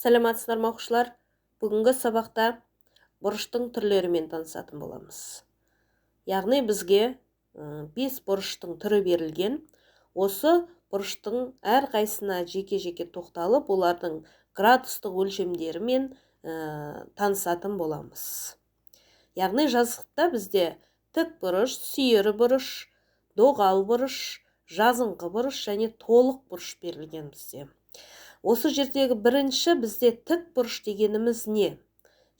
Сәлеметсіздер ме оқушылар? Бүгінгі сабақта бұрыштың түрлерімен танысатын боламыз. Яғни бізге 5 бұрыштың түрі берілген. Осы бұрыштың әрқайсына жеке-жеке тоқталып, олардың градустық өлшемдерімен танысатын боламыз. Яғни жазықтықта бізде тік бұрыш, сүйір бұрыш, доғал бұрыш, жазыңқы бұрыш және толық бұрыш берілген бізде. Осы жердегі бірінші бізде тік бұрыш дегеніміз не?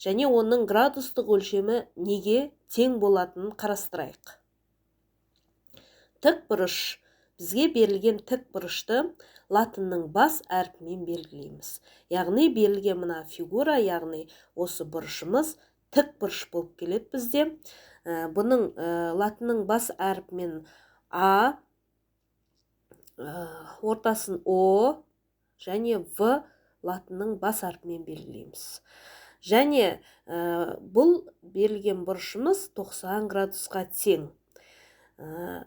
Және оның градустық өлшемі неге тең болатынын қарастырайық. Тік бұрыш, бізге берілген тік бұрышты латынның бас әрпімен белгілейміз. Яғни берілген мына фигура, яғни осы бұрышымыз тік бұрыш болып келеді бізде. Бұның латынның бас әрпімен А, ортасын О, және В латынның бас әрпімен белгілейміз. Және бұл берілген бұрышымыз 90 градусқа тең.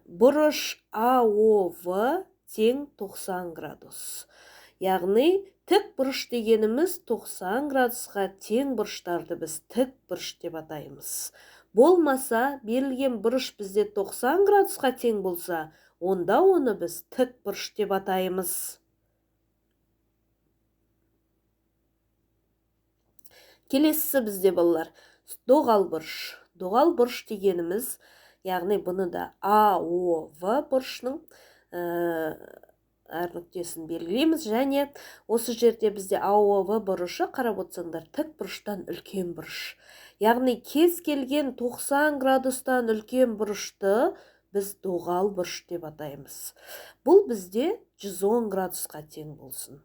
Бұрыш АОВ тең 90 градус. Яғни тік бұрыш дегеніміз 90 градусқа тең бұрыштарды біз тік бұрыш деп атаймыз. Болмаса, берілген бұрыш бізде 90 градусқа тең болса, онда оны біз тік бұрыш деп атаймыз. Келесі бізде балалар, доғал бұрыш. Доғал бұрыш дегеніміз, яғни бұны да АОВ бұрышының әр нүктесін белгілейміз. Және осы жерде бізде АОВ бұрышы, қарап отырсаңдар, тік бұрыштан үлкен бұрыш. Яғни кез келген 90 градустан үлкен бұрышты біз доғал бұрыш деп атаймыз. Бұл бізде 110 градусқа тең болсын.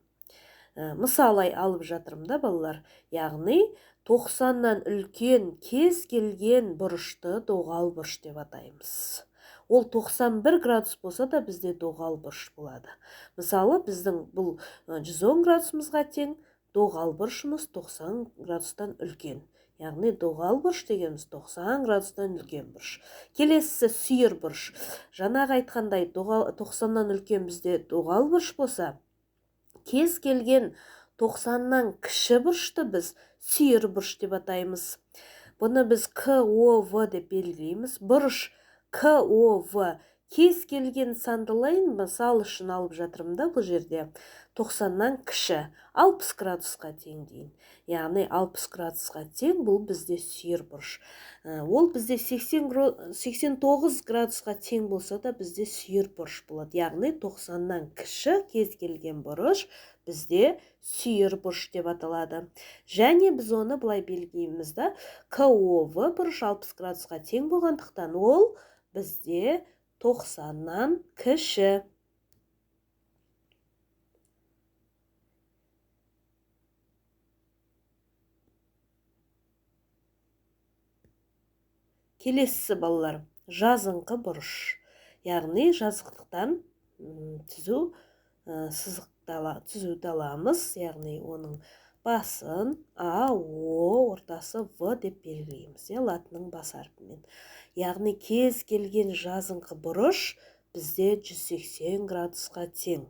Мысалай алып жатырмын да балалар. Яғни 90-нан үлкен кез келген бұрышты доғал бұрыш деп атаймыз. Ол 91 градус болса да бізде доғал бұрыш болады. Мысалы, біздің бұл 110 градусымызға тең, доғал бұрышымыз 90 градустан үлкен. Яғни доғал бұрыш дегеніміз 90 градустан үлкен бұрыш. Келесі сүйір бұрыш. Жаңағы айтқандай 90-нан үлкен бізде доғал бұрыш болса, кез келген 90-нан кіші бұрышты біз сүйір бұрыш деп атаймыз. Бұны біз КОВ деп белгілейміз. Бұрыш КОВ кез келген сандылайын, мысал үшін алып жатырмын да бұл жерде. 90-нан кіші 60 градусқа тең дейін. Яғни 60 градусқа тең бұл бізде сүйір бұрыш. Ол бізде 89 градусқа тең болса да бізде сүйір бұрыш болады. Яғни 90-нан кіші кез келген бұрыш бізде сүйір бұрыш деп аталады. Және біз оны былай белгілейміз да, КОВ бұрыш 60 градусқа тең болғандықтан ол бізде 90-нан кіші. Келесі балалар, жазыңқы бұрыш. Яғни жазықтықтан түзуді аламыз. Яғни оның басын А, О, ортасы В деп белгілейміз. Латынның бас әрпімен. Яғни кез келген жазыңқы бұрыш бізде 180 градусқа тең.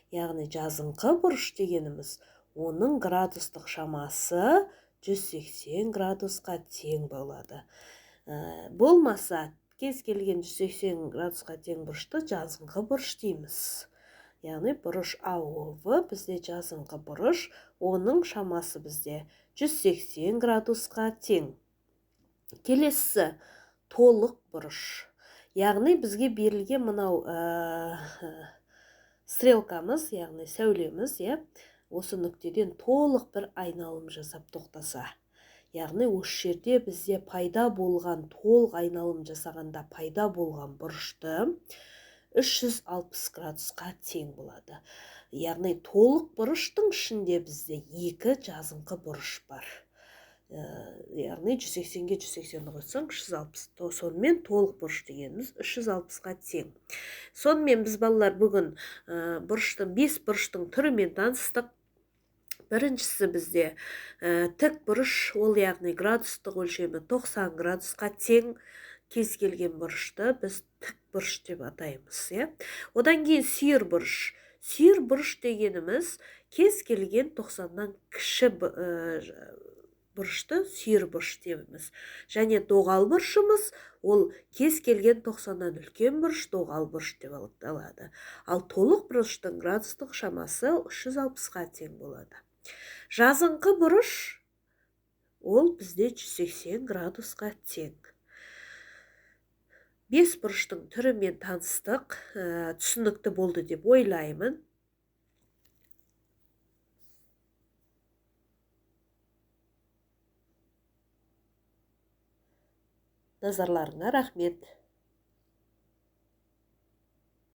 Яғни жазыңқы бұрыш дегеніміз, оның градустық шамасы 180 градусқа тең болады. Болмаса, кез келген 180 градусқа тең бұрышты жазыңқы бұрыш дейміз. Яғни бұрыш АОВ бізде жазыңқы бұрыш, оның шамасы бізде 180 градусқа тең. Келесі толық бұрыш. Яғни бізге берілген мынау стрелкамыз, яғни сәулеміз, осы нүктеден толық бір айналым жасап тоқтаса. Яғни осы жерде бізде пайда болған, толық айналым жасағанда пайда болған бұрышты 360 градусқа тең болады. Яғни толық бұрыштың ішінде бізде 2 жазыңқы бұрыш бар. Яғни 180-ге 180 қойсаң 360. Сонымен толық бұрыш дегеніміз 360-ға тең. Сонымен біз балалар бүгін 5 бұрыштың түрімен таныстық. Біріншісі бізде тік бұрыш, ол яғни градустық өлшемі 90 градусқа тең. Кез келген бұрышты біз тік бұрыш деп атаймыз. Одан кейін сүйір бұрыш. сүйір бұрыш дегеніміз кез келген 90-нан кіші бұрышты сүйір бұрыш дейміз. Және доғал бұрышымыз ол кез келген 90-нан үлкен бұрыш доғал бұрыш деп аталады. Ал толық бұрыштың градустық шамасы 360-ға тең болады. Жазыңқы бұрыш ол бізде 180 градусқа тең. 5 бұрыштың түрімен таныстық, түсінікті болды деп ойлаймын. Назарларыңа рахмет.